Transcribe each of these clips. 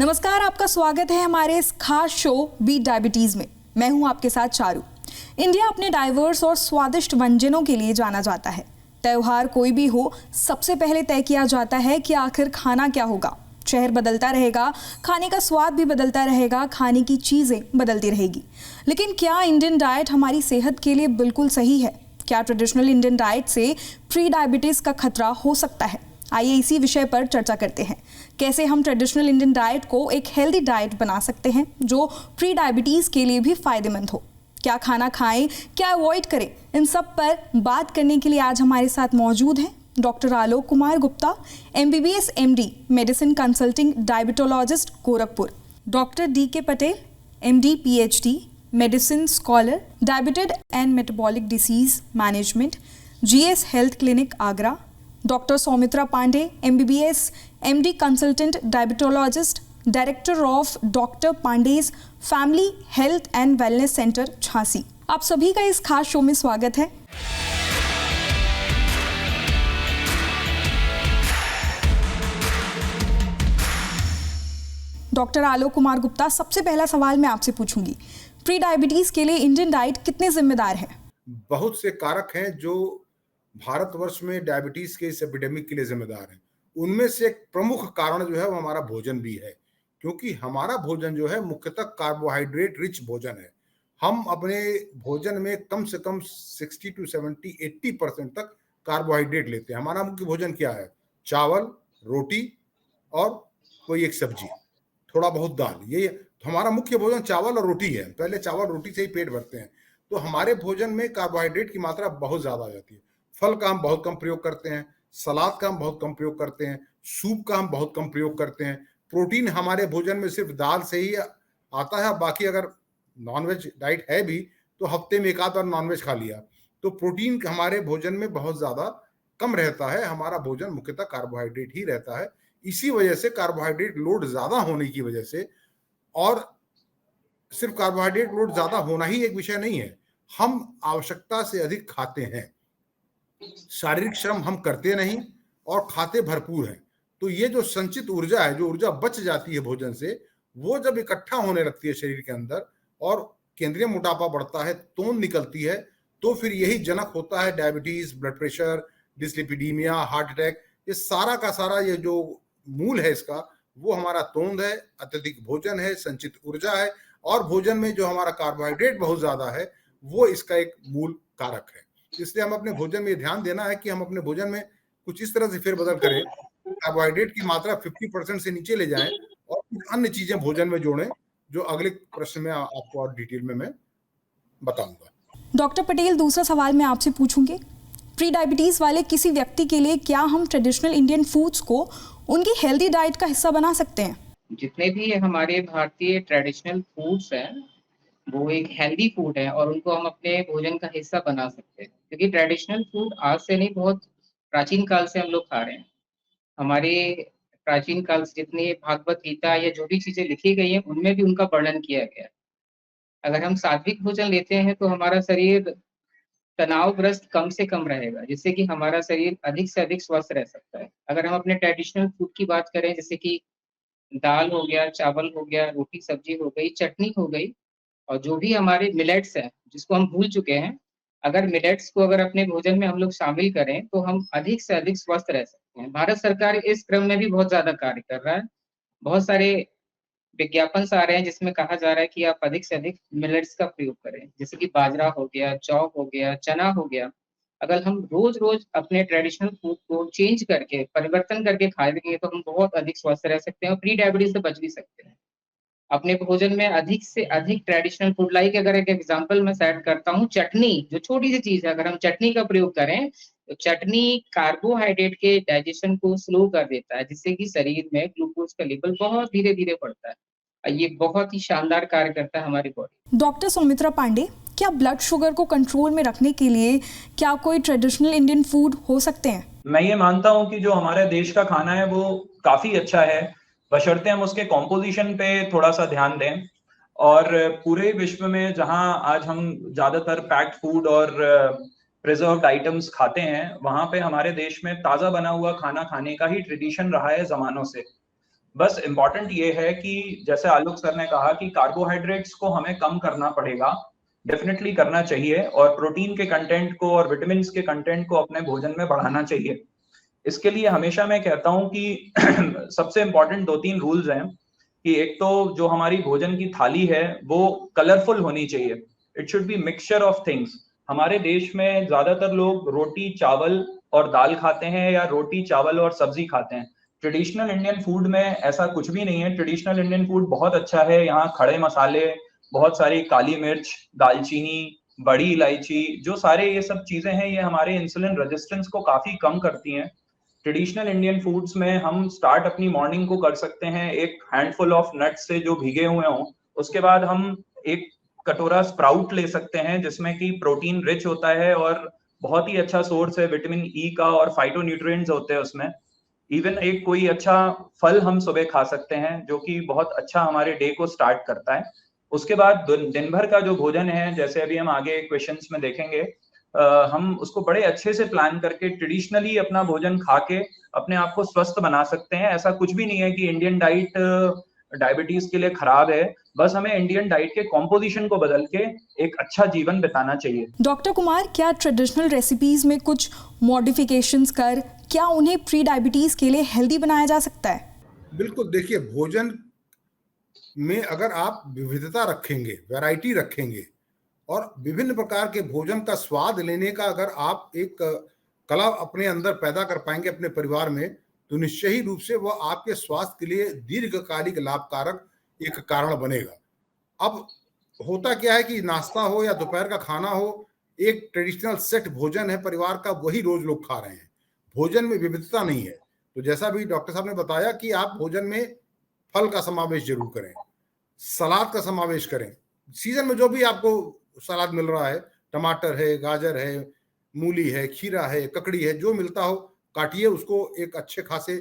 नमस्कार, आपका स्वागत है हमारे इस खास शो बीट डायबिटीज में। मैं हूं आपके साथ चारू। इंडिया अपने डाइवर्स और स्वादिष्ट व्यंजनों के लिए जाना जाता है। त्योहार कोई भी हो, सबसे पहले तय किया जाता है कि आखिर खाना क्या होगा। शहर बदलता रहेगा, खाने का स्वाद भी बदलता रहेगा, खाने की चीज़ें बदलती रहेगी। लेकिन क्या इंडियन डाइट हमारी सेहत के लिए बिल्कुल सही है? क्या ट्रेडिशनल इंडियन डाइट से प्री डायबिटीज़ का खतरा हो सकता है? आइए इसी विषय पर चर्चा करते हैं। कैसे हम ट्रेडिशनल इंडियन डाइट को एक हेल्दी डाइट बना सकते हैं जो प्री डायबिटीज़ के लिए भी फायदेमंद हो। क्या खाना खाएं, क्या अवॉइड करें, इन सब पर बात करने के लिए आज हमारे साथ मौजूद हैं doctor Alok Kumar Gupta, MBBS MD, medicine consulting diabetologist Gorakhpur, doctor DK Patel, MD PhD, medicine scholar, diabetes and metabolic disease management, GS health clinic Agra, doctor Saumitra Pandey, MBBS MD consultant diabetologist, director of doctor Pandey's family health and wellness centre Jhansi. आप सभी का इस खास show में स्वागत है। Doctor Alok Kumar Gupta, सबसे पहला सवाल मैं आपसे पूछूंगी, प्री डायबिटीज के लिए इंडियन डाइट कितने जिम्मेदार है? बहुत से कारक हैं जो भारतवर्ष में डायबिटीज के इस एपिडेमिक के लिए जिम्मेदार हैं। उनमें से एक प्रमुख कारण जो है वो हमारा भोजन भी है, क्योंकि हमारा भोजन जो है मुख्यतः कार्बोहाइड्रेट रिच भोजन है। हम अपने भोजन में कम से कम 60 to 70, 80% तक कार्बोहाइड्रेट लेते हैं। हमारा मुख्य भोजन क्या है? चावल, रोटी और कोई एक सब्जी, थोड़ा बहुत दाल। ये हमारा मुख्य भोजन चावल और रोटी है। पहले चावल रोटी से ही पेट भरते हैं। तो हमारे भोजन में कार्बोहाइड्रेट की मात्रा बहुत ज्यादा आ जाती है। फल का हम बहुत कम प्रयोग करते हैं, सलाद का हम बहुत कम प्रयोग करते हैं, सूप का हम बहुत कम प्रयोग करते हैं। प्रोटीन हमारे भोजन में सिर्फ दाल से ही आता है। बाकी अगर नॉनवेज डाइट है भी तो हफ्ते में एक आध बार नॉनवेज खा लिया। तो प्रोटीन हमारे भोजन में बहुत ज्यादा कम रहता है। हमारा भोजन मुख्यतः कार्बोहाइड्रेट ही रहता है। इसी वजह से कार्बोहाइड्रेट लोड ज्यादा होने की वजह से, और सिर्फ कार्बोहाइड्रेट लोड ज्यादा होना ही एक विषय नहीं है, हम आवश्यकता से अधिक खाते हैं, शारीरिक श्रम हम करते नहीं और खाते भरपूर हैं। तो ये जो संचित ऊर्जा है, जो ऊर्जा बच जाती है भोजन से, वो जब इकट्ठा होने लगती है शरीर के अंदर और केंद्रीय मोटापा बढ़ता है, तोंद निकलती है, तो फिर यही जनक होता है diabetes, blood pressure, dyslipidemia, heart attack. ये सारा का सारा ये जो मूल है इसका, वो हमारा तोंद है, अत्यधिक भोजन है, संचित ऊर्जा है, और भोजन में जो हमारा कार्बोहाइड्रेट बहुत ज्यादा है, वो इसका एक मूल कारक है। इसलिए हम अपने भोजन में ध्यान देना है कि हम अपने भोजन में कुछ इस तरह से फेरबदल करें, कार्बोहाइड्रेट की मात्रा 50% से नीचे ले जाएं और कुछ अन्य चीजें भोजन में जोड़ें, जो अगले प्रश्न में आपको और डिटेल में मैं बताऊंगा। डॉक्टर पटेल, दूसरा सवाल मैं आपसे पूछूंगी, प्री डायबिटीज वाले किसी व्यक्ति के लिए क्या हम ट्रेडिशनल इंडियन फूड्स को उनकी हेल्दी डाइट का हिस्सा बना सकते हैं? जितने भी हमारे भारतीय ट्रेडिशनल फूड्स हैं वो एक हेल्दी फूड है और उनको हम अपने भोजन का हिस्सा बना सकते हैं, क्योंकि ट्रेडिशनल फूड आज से नहीं, बहुत प्राचीन काल से हम लोग खा रहे हैं। हमारे प्राचीन काल से जितनी भागवत गीता या जो भी चीजें लिखी गई हैं उनमें भी उनका वर्णन किया गया है। अगर हम सात्विक भोजन लेते हैं तो हमारा शरीर तनावग्रस्त कम से कम रहेगा, जिससे कि हमारा शरीर अधिक से अधिक स्वस्थ रह सकता है। अगर हम अपने ट्रेडिशनल फूड की बात करें, जैसे कि दाल हो गया, चावल हो गया, रोटी सब्जी हो गई, चटनी हो गई, और जो भी हमारे मिलेट्स हैं जिसको हम भूल चुके हैं, अगर मिलेट्स को अगर अपने भोजन में हम लोग शामिल करें तो हम अधिक से अधिक स्वस्थ रह सकते हैं। भारत सरकार इस क्रम में भी बहुत ज्यादा कार्य कर रहा है। बहुत सारे विज्ञापन आ रहे हैं जिसमें कहा जा रहा है कि आप अधिक से अधिक मिलेट्स का प्रयोग करें, जैसे कि बाजरा हो गया, जौ हो गया, चना हो गया। अगर हम रोज रोज अपने ट्रेडिशनल फूड को चेंज करके, परिवर्तन करके खाएंगे तो हम बहुत अधिक स्वस्थ रह सकते हैं और प्री डायबिटीज से बच भी सकते हैं। अपने भोजन में अधिक से अधिक ट्रेडिशनल फूड, लाइक अगर एक एग्जांपल मैं सेट करता हूँ, चटनी जो छोटी सी चीज है, अगर हम चटनी का प्रयोग करें तो चटनी कार्बोहाइड्रेट के डाइजेशन को स्लो कर देता है, जिससे कि शरीर में ग्लूकोज का लेवल बहुत धीरे धीरे बढ़ता है। ये बहुत ही शानदार कार्य करता है हमारी बॉडी। डॉक्टर सौमित्रा पांडे, क्या ब्लड शुगर को कंट्रोल में रखने के लिए क्या कोई ट्रेडिशनल इंडियन फूड हो सकते हैं? मैं ये मानता हूँ कि जो हमारे देश का खाना है वो काफी अच्छा है, बशर्ते हम उसके कॉम्पोजिशन पे थोड़ा सा ध्यान दें। और पूरे विश्व में जहां आज हम ज्यादातर पैक्ड फूड और प्रिजर्व्ड आइटम्स खाते हैं, वहां पे हमारे देश में ताजा बना हुआ खाना खाने का ही ट्रेडिशन रहा है जमानों से। बस इम्पोर्टेंट ये है कि जैसे आलोक सर ने कहा कि कार्बोहाइड्रेट्स को हमें कम करना पड़ेगा, डेफिनेटली करना चाहिए, और प्रोटीन के कंटेंट को और विटामिन के कंटेंट को अपने भोजन में बढ़ाना चाहिए। इसके लिए हमेशा मैं कहता हूं कि सबसे इम्पोर्टेंट 2-3 रूल्स हैं कि एक तो जो हमारी भोजन की थाली है वो कलरफुल होनी चाहिए। It should be mixture of things. हमारे देश में ज्यादातर लोग रोटी चावल और दाल खाते हैं या रोटी चावल और सब्जी खाते हैं। ट्रेडिशनल इंडियन फूड में ऐसा कुछ भी नहीं है। ट्रेडिशनल इंडियन फूड बहुत अच्छा है। यहाँ खड़े मसाले, बहुत सारी काली मिर्च, दालचीनी, बड़ी इलायची, जो सारे ये सब चीजें हैं, ये हमारे इंसुलिन रेजिस्टेंस को काफी कम करती हैं। ट्रेडिशनल इंडियन फूड्स में हम स्टार्ट अपनी मॉर्निंग को कर सकते हैं एक हैंडफुल ऑफ नट्स से जो भीगे हुए हों। उसके बाद हम एक कटोरा स्प्राउट ले सकते हैं जिसमें कि प्रोटीन रिच होता है और बहुत ही अच्छा सोर्स है विटामिन ई का, और फाइटोन्यूट्रिएंट्स होते हैं उसमें। इवन एक कोई अच्छा फल हम सुबह खा सकते हैं जो कि बहुत अच्छा हमारे डे को स्टार्ट करता है। उसके बाद दिन भर का जो भोजन है, जैसे अभी हम आगे क्वेश्चंस में देखेंगे, हम उसको बड़े अच्छे से प्लान करके ट्रेडिशनली अपना भोजन खा के अपने आप को स्वस्थ बना सकते हैं। ऐसा कुछ भी नहीं है कि इंडियन डाइट डायबिटीज के लिए खराब है, बस हमें इंडियन डाइट के कॉम्पोजिशन को बदल के एक अच्छा जीवन बिताना चाहिए। डॉक्टर कुमार, क्या ट्रेडिशनल रेसिपीज में कुछ मॉडिफिकेशंस कर क्या उन्हें प्री डायबिटीज के लिए हेल्दी बनाया जा सकता है? बिल्कुल, देखिए, भोजन में अगर आप विविधता रखेंगे, वैरायटी रखेंगे और विभिन्न प्रकार के भोजन का स्वाद लेने का अगर आप एक कला अपने अंदर पैदा कर पाएंगे अपने परिवार में, तो निश्चय ही रूप से वह आपके स्वास्थ्य के लिए दीर्घकालिक लाभकारक एक कारण बनेगा। अब होता क्या है कि नाश्ता हो या दोपहर का खाना हो, एक ट्रेडिशनल सेट भोजन है परिवार का, वही रोज लोग खा रहे हैं। भोजन में विविधता नहीं है। तो जैसा भी डॉक्टर साहब ने बताया कि आप भोजन में फल का समावेश जरूर करें, सलाद का समावेश करें। सीजन में जो भी आपको सलाद मिल रहा है, टमाटर है, गाजर है, मूली है, खीरा है, ककड़ी है, जो मिलता हो काटिए, उसको एक अच्छे खासे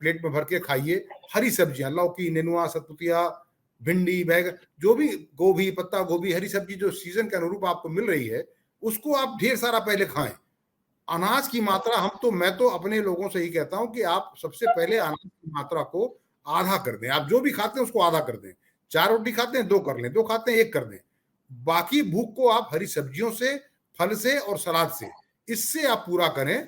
प्लेट में भर के खाइए। हरी सब्जियां, लौकी, नेनुआ, सतपुतिया, भिंडी, बैगन, जो भी, गोभी, पत्ता गोभी, हरी सब्जी जो सीजन के अनुरूप आपको मिल रही है, उसको आप ढेर सारा पहले खाएं। अनाज की मात्रा, मैं तो अपने लोगों से ही कहता हूं कि आप सबसे पहले अनाज की मात्रा को आधा कर दें। आप जो भी खाते हैं उसको आधा कर दें। 4 रोटी खाते हैं 2 कर लें, 2 खाते हैं 1 कर दें। बाकी भूख को आप हरी सब्जियों से, फल से और सलाद से, इससे आप पूरा करें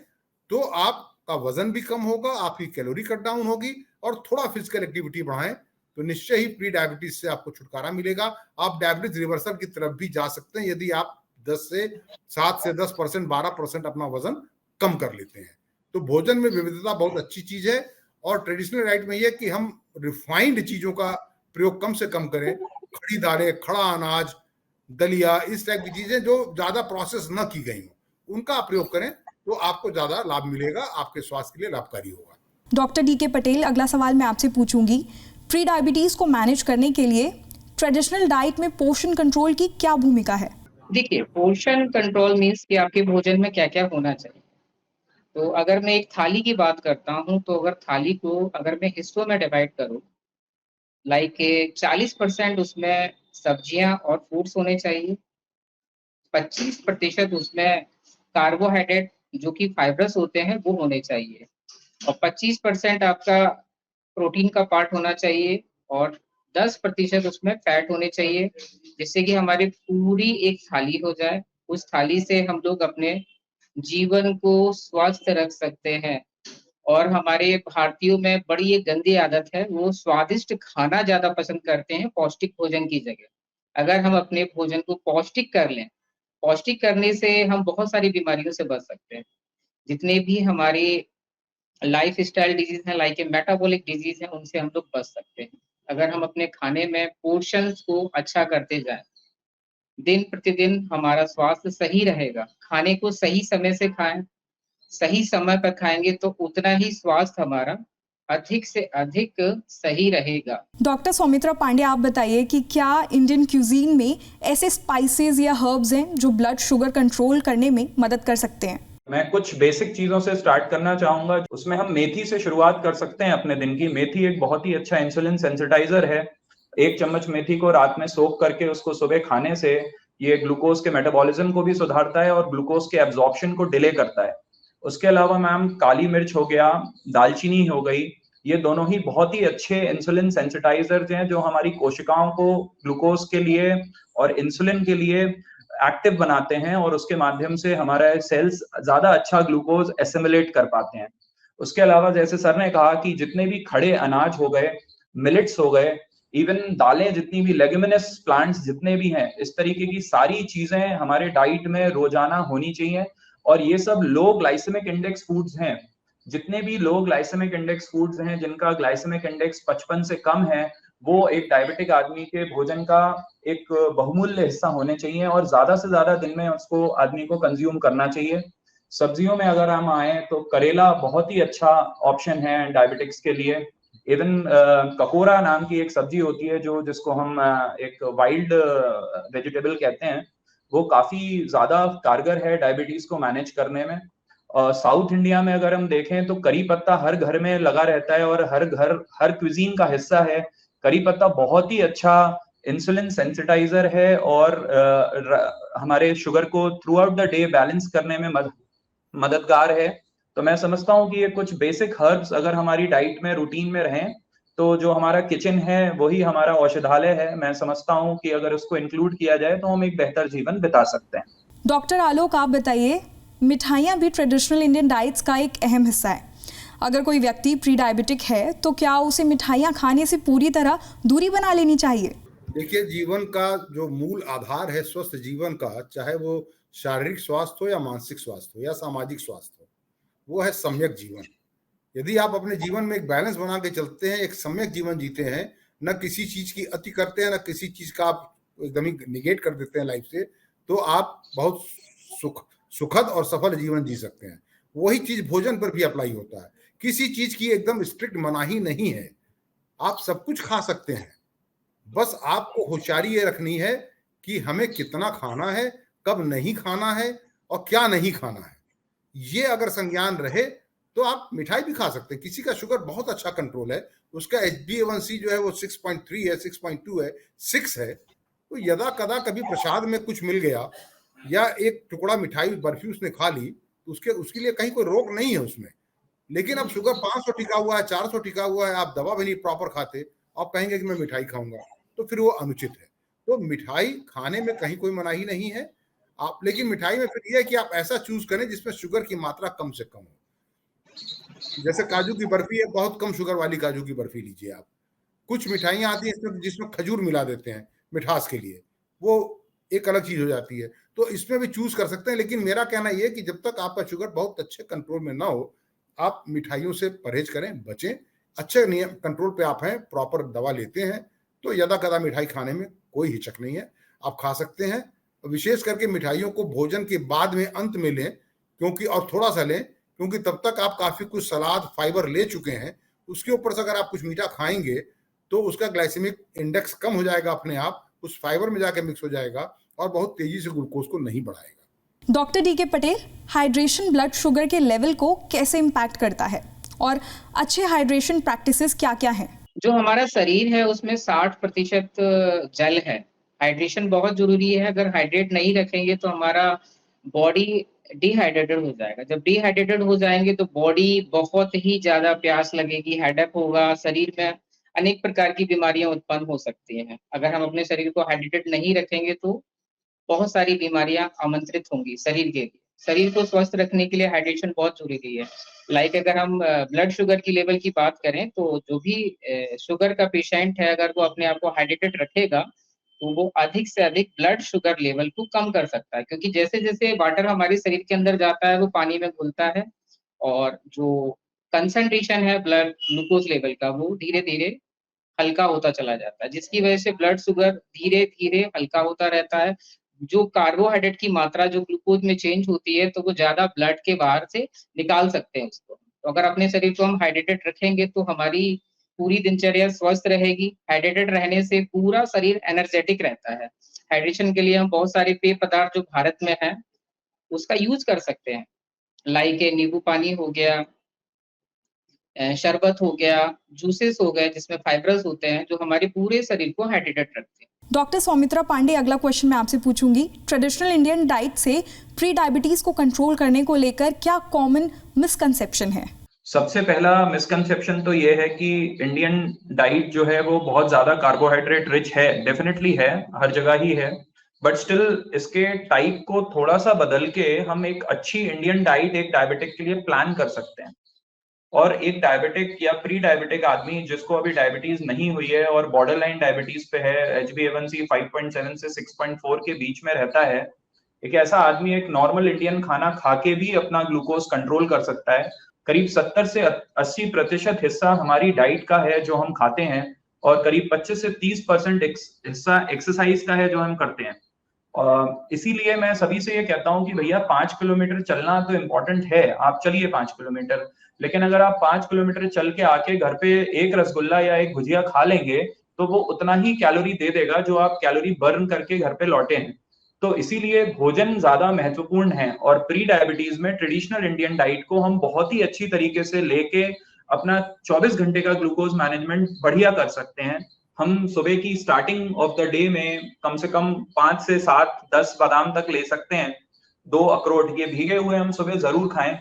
तो आपका वजन भी कम होगा, आपकी कैलोरी कट डाउन होगी, और थोड़ा फिजिकल एक्टिविटी बढ़ाएं तो निश्चय ही प्री डायबिटीज से आपको छुटकारा मिलेगा। आप डायबिटीज रिवर्सल की तरफ भी जा सकते हैं यदि आप 7 से 10%, 12% अपना वजन कम कर लेते हैं। तो भोजन में विविधता बहुत अच्छी चीज है, और ट्रेडिशनल डाइट में यह कि हम रिफाइंड चीजों का प्रयोग कम से कम करें। खड़ी दालें, खड़ा अनाज, दलिया, इस टाइप की चीजें जो ज्यादा प्रोसेस न की गई हो, उनका प्रयोग करें तो आपको ज्यादा लाभ मिलेगा, आपके स्वास्थ्य के लिए लाभकारी होगा। डॉक्टर DK पटेल, अगला सवाल मैं आपसे पूछूंगी, प्री डायबिटीज को मैनेज करने के लिए ट्रेडिशनल डाइट में पोषण कंट्रोल की क्या भूमिका है? देखिए, पोर्शन कंट्रोल मीन्स कि आपके भोजन में क्या क्या होना चाहिए। तो अगर मैं एक थाली की बात करता हूँ, तो अगर थाली को अगर मैं हिस्सों में डिवाइड करूँ, लाइक 40% उसमें सब्जियां और फ्रूट्स होने चाहिए, 25% उसमें कार्बोहाइड्रेट जो कि फाइब्रस होते हैं वो होने चाहिए, और 25% आपका प्रोटीन का पार्ट होना चाहिए, और 10% उसमें फैट होने चाहिए, जिससे कि हमारी पूरी एक थाली हो जाए। उस थाली से हम लोग अपने जीवन को स्वस्थ रख सकते हैं। और हमारे भारतीयों में बड़ी एक गंदी आदत है, वो स्वादिष्ट खाना ज्यादा पसंद करते हैं पौष्टिक भोजन की जगह। अगर हम अपने भोजन को पौष्टिक कर लें, पौष्टिक करने से हम बहुत सारी बीमारियों से बच सकते हैं। जितने भी हमारे लाइफ स्टाइल डिजीज है, लाइक मेटाबॉलिक डिजीज है, उनसे हम लोग बच सकते हैं अगर हम अपने खाने में पोर्शंस को अच्छा करते जाएं। दिन प्रतिदिन हमारा स्वास्थ्य सही रहेगा। खाने को सही समय से खाएं, सही समय पर खाएंगे तो उतना ही स्वास्थ्य हमारा अधिक से अधिक सही रहेगा। डॉक्टर सौमित्रा पांडे, आप बताइए कि क्या इंडियन क्यूजीन में ऐसे स्पाइसेस या हर्ब्स हैं जो ब्लड शुगर कंट्रोल करने में मदद कर सकते हैं? मैं कुछ बेसिक चीजों से स्टार्ट करना चाहूंगा। उसमें हम मेथी से शुरुआत कर सकते हैं अपने दिन की। मेथी एक बहुत ही अच्छा इंसुलिन सेंसिटाइजर है। 1 चम्मच मेथी को रात में सोक करके उसको सुबह खाने से ये ग्लूकोज के मेटाबॉलिज्म को भी सुधारता है और ग्लूकोज के एब्जॉर्प्शन को डिले करता है। उसके अलावा मैम, काली मिर्च हो गया, दालचीनी हो गई, ये दोनों ही बहुत ही अच्छे इंसुलिन सेंसिटाइजर्स हैं जो हमारी कोशिकाओं को ग्लूकोज के लिए और इंसुलिन के लिए एक्टिव बनाते हैं और उसके माध्यम से हमारे सेल्स ज्यादा अच्छा ग्लूकोज एसिमिलेट कर पाते हैं। उसके अलावा जैसे सर ने कहा कि जितने भी खड़े अनाज हो गए, मिलेट्स हो गए, इवन दालें, जितनी भी लेग्यूमिनस प्लांट्स जितने भी हैं, इस तरीके की सारी चीजें हमारे डाइट में रोजाना होनी चाहिए। और ये सब लो ग्लाइसेमिक इंडेक्स फूड्स हैं। जितने भी लो ग्लाइसेमिक इंडेक्स फूड्स हैं जिनका ग्लाइसेमिक इंडेक्स 55 से कम है, वो एक डायबिटिक आदमी के भोजन का एक बहुमूल्य हिस्सा होने चाहिए और ज्यादा से ज्यादा दिन में उसको आदमी को कंज्यूम करना चाहिए। सब्जियों में अगर हम आए तो करेला बहुत ही अच्छा ऑप्शन है डायबिटिक्स के लिए। इवन ककोरा नाम की एक सब्जी होती है जिसको हम एक वाइल्ड वेजिटेबल कहते हैं, वो काफी ज्यादा कारगर है डायबिटीज को मैनेज करने में। साउथ इंडिया में अगर हम देखें तो करी पत्ता हर घर में लगा रहता है और हर क्विजीन का हिस्सा है। करी पत्ता बहुत ही अच्छा इंसुलिन सेंसिटाइजर है और हमारे शुगर को through out the day balance करने में मददगार है। तो मैं समझता हूँ कि ये कुछ बेसिक हर्ब्स अगर हमारी डाइट में रूटीन में रहें तो जो हमारा किचन है वही हमारा औषधालय है। मैं समझता हूँ कि अगर उसको इंक्लूड किया जाए तो हम एक बेहतर जीवन बिता सकते हैं। डॉक्टर आलोक, आप बताइए, मिठाइयाँ भी ट्रेडिशनल इंडियन डाइट्स का एक अहम हिस्सा है। अगर कोई व्यक्ति प्री डायबिटिक है तो क्या उसे मिठाइयाँ खाने से पूरी तरह दूरी बना लेनी चाहिए? देखिए, जीवन का जो मूल आधार है स्वस्थ जीवन का, चाहे वो शारीरिक स्वास्थ्य हो या मानसिक स्वास्थ्य हो या सामाजिक स्वास्थ्य हो, वो है सम्यक जीवन। यदि आप अपने जीवन में एक बैलेंस बना के चलते हैं, एक सम्यक जीवन जीते हैं, न किसी चीज की अति करते हैं, न किसी चीज का आप एकदम ही निगेट कर देते हैं लाइफ से, तो आप बहुत सुखद और सफल जीवन जी सकते हैं। वही चीज भोजन पर भी अप्लाई होता है। किसी चीज की एकदम स्ट्रिक्ट मनाही नहीं है, आप सब कुछ खा सकते हैं। बस आपको होशियारी ये रखनी है कि हमें कितना खाना है, कब नहीं खाना है और क्या नहीं खाना है। ये अगर संज्ञान रहे तो आप मिठाई भी खा सकते हैं। किसी का शुगर बहुत अच्छा कंट्रोल है, उसका HbA1c जो है वो 6.3 है, 6.2 है, 6 है, तो यदा कदा कभी प्रसाद में कुछ मिल गया या एक टुकड़ा मिठाई बर्फी उसने खा ली तो उसके लिए कहीं कोई रोक नहीं है उसमें। लेकिन अब शुगर 500 टिका हुआ है, 400 टिका हुआ है, आप दवा भी नहीं प्रॉपर खाते, आप कहेंगे कि मैं मिठाई खाऊंगा, तो फिर वो अनुचित है। तो मिठाई खाने में कहीं कोई मनाही नहीं है आप, लेकिन मिठाई में फिर यह है कि आप ऐसा चूज करें जिसमें शुगर की मात्रा कम से कम हो। जैसे काजू की बर्फी है, बहुत कम शुगर वाली काजू की बर्फी लीजिए आप। कुछ मिठाइयाँ आती हैं जिसमें खजूर मिला देते हैं मिठास के लिए, वो एक अलग चीज हो जाती है, तो इसमें भी चूज कर सकते हैं। लेकिन मेरा कहना यह है कि जब तक आपका शुगर बहुत अच्छे कंट्रोल में ना हो, आप मिठाइयों से परहेज करें, बचें। अच्छे नियम कंट्रोल पे आप हैं, प्रॉपर दवा लेते हैं, तो यदा कदा मिठाई खाने में कोई हिचक नहीं है, आप खा सकते हैं। विशेष करके मिठाइयों को भोजन के बाद में अंत में लें, क्योंकि और थोड़ा सा लें, क्योंकि तब तक आप काफी कुछ सलाद फाइबर ले चुके हैं। उसके ऊपर से अगर आप कुछ मीठा खाएंगे तो उसका ग्लाइसेमिक इंडेक्स कम हो जाएगा अपने आप, उस फाइबर में जाके मिक्स हो जाएगा और बहुत तेजी से ग्लूकोज को नहीं बढ़ाएगा। Doctor DK Patel, hydration blood sugar के लेवल को कैसे इम्पैक्ट करता है और अच्छे हाइड्रेशन प्रैक्टिसेस क्या-क्या हैं? जो हमारा शरीर है उसमें 60% जल है। हाइड्रेशन बहुत जरूरी है। अगर हाइड्रेट नहीं रखेंगे तो हमारा बॉडी डिहाइड्रेटेड हो जाएगा। जब डिहाइड्रेटेड हो जाएंगे तो बॉडी बहुत ही ज्यादा प्यास लगेगी, हेडेक होगा, शरीर में अनेक प्रकार की बीमारियां उत्पन्न हो सकती हैं। अगर हम अपने शरीर को हाइड्रेटेड नहीं रखेंगे तो बहुत सारी बीमारियां आमंत्रित होंगी शरीर के लिए। शरीर को स्वस्थ रखने के लिए हाइड्रेशन बहुत जरूरी है। लाइक अगर हम ब्लड शुगर की लेवल की बात करें तो जो भी शुगर का पेशेंट है, अगर वो अपने आप को हाइड्रेटेड रखेगा तो वो अधिक से अधिक ब्लड शुगर लेवल को कम कर सकता है, क्योंकि जैसे जैसे वाटर हमारे शरीर के अंदर जाता है वो पानी में घुलता है और जो कंसंट्रेशन है ब्लड ग्लूकोज लेवल का वो धीरे धीरे हल्का होता चला जाता है, जिसकी वजह से ब्लड शुगर धीरे धीरे हल्का होता रहता है। जो कार्बोहाइड्रेट की मात्रा जो ग्लूकोज में चेंज होती है तो वो ज्यादा ब्लड के बाहर से निकाल सकते हैं उसको। तो अगर अपने शरीर को हम हाइड्रेटेड रखेंगे तो हमारी पूरी दिनचर्या स्वस्थ रहेगी। हाइड्रेटेड रहने से पूरा शरीर एनर्जेटिक रहता है। हाइड्रेशन के लिए हम बहुत सारे पेय पदार्थ जो भारत में है उसका यूज कर सकते हैं, लाइक नींबू पानी हो गया, शरबत हो गया, जूसेस हो गए जिसमें फाइबर्स होते हैं जो हमारे पूरे शरीर को हाइड्रेटेड रखते हैं। डॉक्टर सौमित्रा पांडे, अगला क्वेश्चन मैं आपसे पूछूंगी, ट्रेडिशनल इंडियन डाइट से प्री डायबिटीज को कंट्रोल करने को लेकर क्या कॉमन मिसकंसेप्शन है? सबसे पहला मिसकंसेप्शन तो ये है कि इंडियन डाइट जो है वो बहुत ज्यादा कार्बोहाइड्रेट रिच है, डेफिनेटली है, हर जगह ही है, बट स्टिल इसके टाइप को थोड़ा सा बदल के हम एक अच्छी इंडियन डाइट एक डायबिटिक के लिए प्लान कर सकते हैं। और एक डायबिटिक या प्री डायबिटिक आदमी जिसको अभी डायबिटीज नहीं हुई है और बॉर्डर लाइन डायबिटीज पे है, HbA1c 5.7 से 6.4 के बीच में रहता है, एक ऐसा आदमी एक नॉर्मल इंडियन खाना खा के भी अपना ग्लूकोज कंट्रोल कर सकता है। करीब 70 से 80% हिस्सा हमारी डाइट का है जो हम खाते हैं, और करीब 25 से 30% हिस्सा एक्सरसाइज का है जो हम करते हैं। इसीलिए मैं सभी से ये कहता हूँ कि भैया 5 किलोमीटर चलना तो इम्पोर्टेंट है, आप चलिए 5 किलोमीटर, लेकिन अगर आप 5 किलोमीटर चल के आके घर पे एक रसगुल्ला या एक भुजिया खा लेंगे तो वो उतना ही कैलोरी दे देगा जो आप कैलोरी बर्न करके घर पे लौटे हैं। तो इसीलिए भोजन ज्यादा महत्वपूर्ण है, और प्री डायबिटीज में ट्रेडिशनल इंडियन डाइट को हम बहुत ही अच्छी तरीके से लेके अपना 24 घंटे का ग्लूकोज मैनेजमेंट बढ़िया कर सकते हैं। हम सुबह की स्टार्टिंग ऑफ द डे में कम से कम 5 से 7-10 बादाम तक ले सकते हैं, 2 अखरोट, ये भीगे हुए हम सुबह जरूर खाएं।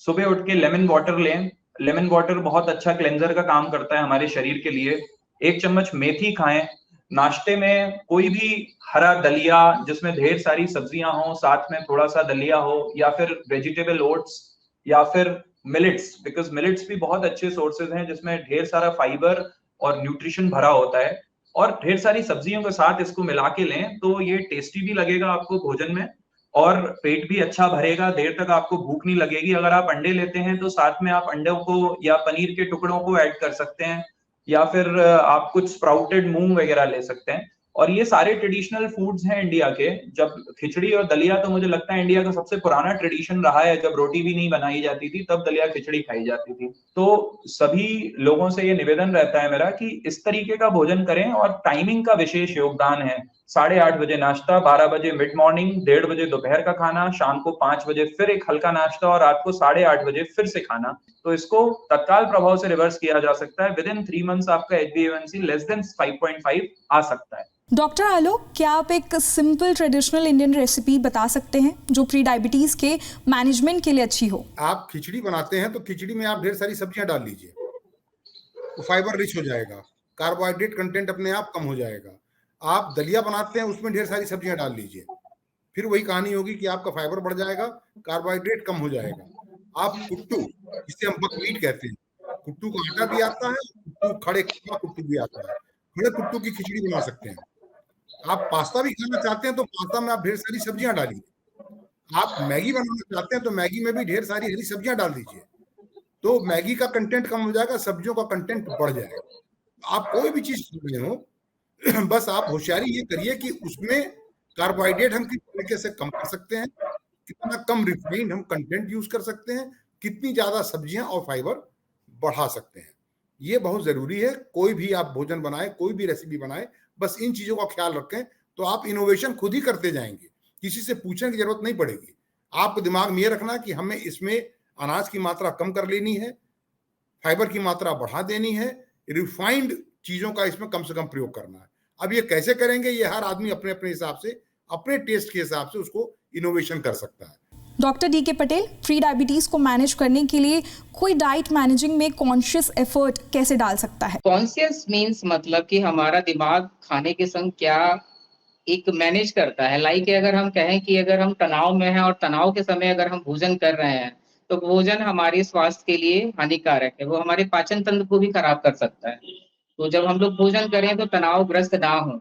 सुबह उठ के लेमन वाटर लें, लेमन वाटर बहुत अच्छा क्लेंजर का काम करता है हमारे शरीर के लिए। 1 चम्मच मेथी खाएं। नाश्ते में कोई भी हरा दलिया जिसमें ढेर सारी सब्जियां हो, साथ में थोड़ा सा दलिया हो, या फिर वेजिटेबल ओट्स, या फिर मिलेट्स, बिकॉज मिलेट्स भी बहुत अच्छे सोर्सेज हैं जिसमें ढेर सारा फाइबर और न्यूट्रिशन भरा होता है, और ढेर सारी सब्जियों के साथ इसको मिला के लें तो ये टेस्टी भी लगेगा आपको भोजन में, और पेट भी अच्छा भरेगा, देर तक आपको भूख नहीं लगेगी। अगर आप अंडे लेते हैं तो साथ में आप अंडों को या पनीर के टुकड़ों को ऐड कर सकते हैं, या फिर आप कुछ स्प्राउटेड मूंग वगैरह ले सकते हैं। और ये सारे ट्रेडिशनल फूड्स हैं इंडिया के। जब खिचड़ी और दलिया तो मुझे लगता है इंडिया का सबसे पुराना ट्रेडिशन रहा है, जब रोटी भी नहीं बनाई जाती थी तब दलिया खिचड़ी खाई जाती थी। तो सभी लोगों से ये निवेदन रहता है मेरा कि इस तरीके का भोजन करें, और टाइमिंग का विशेष योगदान है। 8:30 बजे नाश्ता, 12 बजे मिड मॉर्निंग, 1:30 बजे दोपहर का खाना, शाम को 5 बजे फिर एक हल्का नाश्ता, और रात को 8:30 बजे फिर से खाना। तो इसको तत्काल प्रभाव से रिवर्स किया जा सकता है। विद इन 3 मंथ्स आपका HbA1c लेस देन 5.5 आ सकता है। डॉक्टर आलोक, क्या आप एक सिंपल ट्रेडिशनल इंडियन रेसिपी बता सकते हैं जो प्री डायबिटीज के मैनेजमेंट के लिए अच्छी हो? आप खिचड़ी बनाते हैं तो खिचड़ी में आप ढेर सारी सब्जियां डाल लीजिए, तो फाइबर रिच हो जाएगा, कार्बोहाइड्रेट कंटेंट अपने आप कम हो जाएगा। आप दलिया बनाते हैं उसमें ढेर सारी सब्जियां डाल लीजिए, फिर वही कहानी होगी कि आपका फाइबर बढ़ जाएगा, कार्बोहाइड्रेट कम हो जाएगा। आप कुट्टू, जिसे हम बकवीट कहते हैं, कुट्टू का आटा भी आता है, कुट्टू खड़े कुट्टू भी आता है, खड़े कुट्टू की खिचड़ी बना सकते हैं। आप पास्ता भी खाना चाहते हैं तो पास्ता में आप ढेर सारी सब्जियां डालिए। आप मैगी बनाना चाहते हैं तो मैगी में भी ढेर सारी हरी सब्जियां डाल दीजिए, तो मैगी का कंटेंट कम हो जाएगा, सब्जियों का कंटेंट बढ़ जाएगा। आप कोई भी चीज खा रहे हो, बस आप होशियारी ये करिए कि उसमें कार्बोहाइड्रेट हम किस तरीके से कम कर सकते हैं, कितना कम रिफाइंड हम कंटेंट यूज कर सकते हैं, कितनी ज्यादा सब्जियां और फाइबर बढ़ा सकते हैं। ये बहुत जरूरी है। कोई भी आप भोजन बनाए, कोई भी रेसिपी बनाए, बस इन चीजों का ख्याल रखें तो आप इनोवेशन खुद ही करते जाएंगे, किसी से पूछने की जरूरत नहीं पड़ेगी। आपको दिमाग में ये रखना कि हमें इसमें अनाज की मात्रा कम कर लेनी है, फाइबर की मात्रा बढ़ा देनी है, रिफाइंड चीजों का इसमें कम से कम प्रयोग करना है। अब ये कैसे करेंगे, ये हर आदमी अपने अपने हिसाब से, अपने टेस्ट के हिसाब से उसको इनोवेशन कर सकता है। Doctor DK Patel, pre diabetes को मैनेज करने के लिए कोई डाइट मैनेजिंग में कॉन्शियस एफर्ट कैसे डाल सकता है? कॉन्शियस मीन्स मतलब कि हमारा दिमाग खाने के संग क्या एक मैनेज करता है। लाइक अगर हम कहें कि अगर हम तनाव में हैं और तनाव के समय अगर हम भोजन कर रहे हैं तो भोजन हमारे स्वास्थ्य के लिए हानिकारक है, वो हमारे पाचन तंत्र को भी खराब कर सकता है। तो जब हम लोग भोजन करें तो तनावग्रस्त ना हो।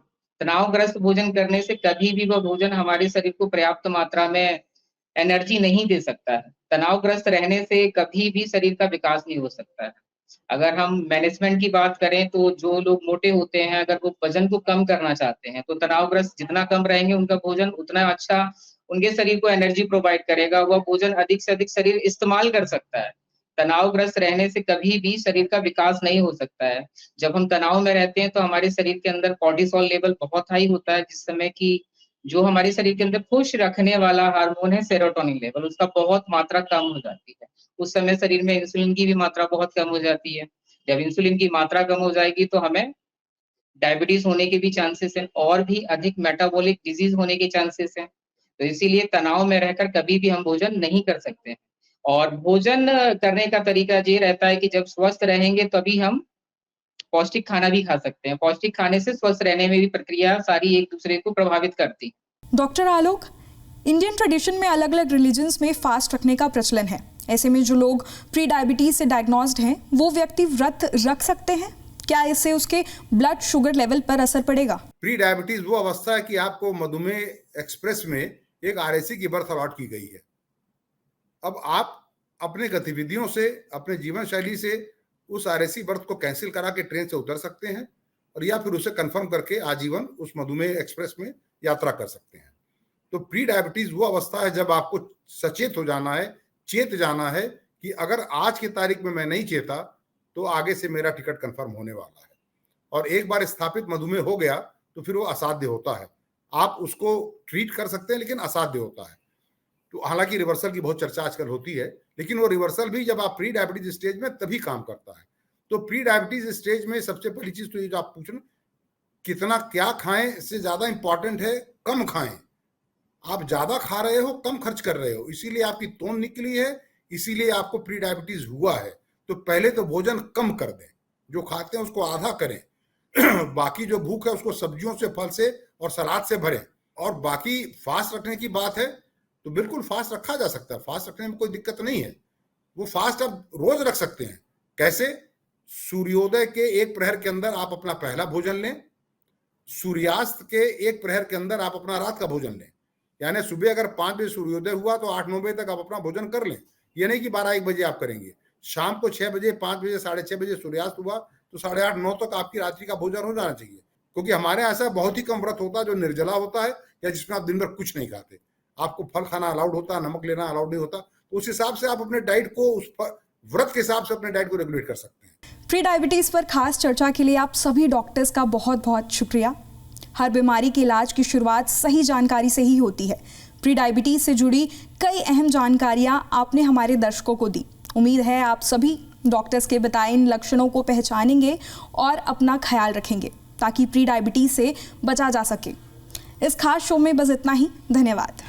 तनावग्रस्त भोजन करने से कभी भी वह भोजन हमारे शरीर को पर्याप्त मात्रा में एनर्जी नहीं दे सकता है। तनावग्रस्त रहने से कभी भी शरीर का विकास नहीं हो सकता है। अगर हम मैनेजमेंट की बात करें तो जो लोग मोटे होते हैं, अगर वो वजन को कम करना चाहते हैं तो तनावग्रस्त जितना कम रहेंगे उनका भोजन उतना अच्छा उनके शरीर को एनर्जी प्रोवाइड करेगा, वह भोजन अधिक से अधिक शरीर इस्तेमाल कर सकता है। तनावग्रस्त रहने से कभी भी शरीर का विकास नहीं हो सकता है। जब हम तनाव में रहते हैं तो हमारे शरीर के अंदर कॉर्टिसोल लेवल बहुत हाई होता है, जिस समय की जो हमारे शरीर के अंदर खुश रखने वाला हार्मोन है सेरोटोनिन लेवल, उसका बहुत मात्रा कम हो जाती है। उस समय शरीर में इंसुलिन की भी मात्रा बहुत कम हो जाती है। जब इंसुलिन की मात्रा कम हो जाएगी तो हमें डायबिटीज होने के भी चांसेस हैं, और भी अधिक मेटाबॉलिक डिजीज होने के चांसेस हैं। तो इसीलिए तनाव में रहकर कभी भी हम भोजन नहीं कर सकते हैं। और भोजन करने का तरीका ये रहता है कि जब स्वस्थ रहेंगे तभी हम पौष्टिक खाना भी खा सकते हैं। पौष्टिक खाने से स्वस्थ रहने में भी प्रक्रिया सारी एक दूसरे को प्रभावित करती। डॉक्टर आलोक, इंडियन ट्रेडिशन में अलग अलग रिलीजन्स में फास्ट रखने का प्रचलन है। ऐसे में जो लोग प्री डायबिटीज से डायग्नोस्ड हैं, वो व्यक्ति व्रत रख सकते हैं? क्या इससे उसके ब्लड शुगर लेवल पर असर पड़ेगा? प्री डायबिटीज वो अवस्था है कि आपको मधुमेह एक्सप्रेस में एक आरएसी की बर्थ अलॉट की गई है। अब आप अपने गतिविधियों से, अपने जीवन शैली से उस आरएसी बर्थ को कैंसिल करा के ट्रेन से उतर सकते हैं और या फिर उसे कंफर्म करके आजीवन उस मधुमेह एक्सप्रेस में यात्रा कर सकते हैं। तो प्री डायबिटीज वो अवस्था है जब आपको सचेत हो जाना है, चेत जाना है कि अगर आज की तारीख में मैं नहीं चेता तो आगे से मेरा टिकट कंफर्म होने वाला है। और एक बार स्थापित मधुमेह हो गया तो फिर वो असाध्य होता है। आप उसको ट्रीट कर सकते हैं लेकिन असाध्य होता है। तो हालांकि रिवर्सल की बहुत चर्चा आजकल होती है, लेकिन वो रिवर्सल भी जब आप प्री डायबिटीज स्टेज में तभी काम करता है। तो प्री डायबिटीज स्टेज में सबसे पहली चीज तो ये जो आप पूछना, कितना क्या खाएं से ज्यादा इंपॉर्टेंट है कम खाएं। आप ज्यादा खा रहे हो, कम खर्च कर रहे हो, इसीलिए आपकी तोन निकली है, इसीलिए आपको प्री डायबिटीज हुआ है। तो पहले तो भोजन कम कर दें, जो खाते हैं उसको आधा करें बाकी जो भूख है उसको सब्जियों से, फल से और सलाद से भरें। और बाकी फास्ट रखने की बात है तो बिल्कुल फास्ट रखा जा सकता है, फास्ट रखने में कोई दिक्कत नहीं है। वो फास्ट आप रोज रख सकते हैं। कैसे? सूर्योदय के 1 प्रहर के अंदर आप अपना पहला भोजन लें, सूर्यास्त के 1 प्रहर के अंदर आप अपना रात का भोजन लें। यानी सुबह अगर 5 बजे सूर्योदय हुआ तो 8-9 बजे तक आप अपना भोजन कर लें। ये नहीं कि 12-1 बजे आप करेंगे। शाम को 6 बजे, 5 बजे, 6:30 बजे सूर्यास्त हुआ तो 8:30-9 तक आपकी रात्रि का भोजन हो जाना चाहिए। क्योंकि हमारे यहाँ ऐसा बहुत ही कम व्रत होता है जो निर्जला होता है या जिसमें आप दिन भर कुछ नहीं खाते। आपको फल खाना अलाउड होता है, नमक लेना अलाउड नहीं होता। तो उस हिसाब से आप अपने डाइट को, उस व्रत के हिसाब से अपने डाइट को रेगुलेट कर सकते हैं। प्री डायबिटीज पर खास चर्चा के लिए आप सभी डॉक्टर्स का बहुत बहुत शुक्रिया। हर बीमारी के इलाज की शुरुआत सही जानकारी से ही होती है। प्री डायबिटीज से जुड़ी कई अहम जानकारियां आपने हमारे दर्शकों को दी। उम्मीद है आप सभी डॉक्टर्स के बताए इन लक्षणों को पहचानेंगे और अपना ख्याल रखेंगे ताकि प्री डायबिटीज से बचा जा सके। इस खास शो में बस इतना ही। धन्यवाद।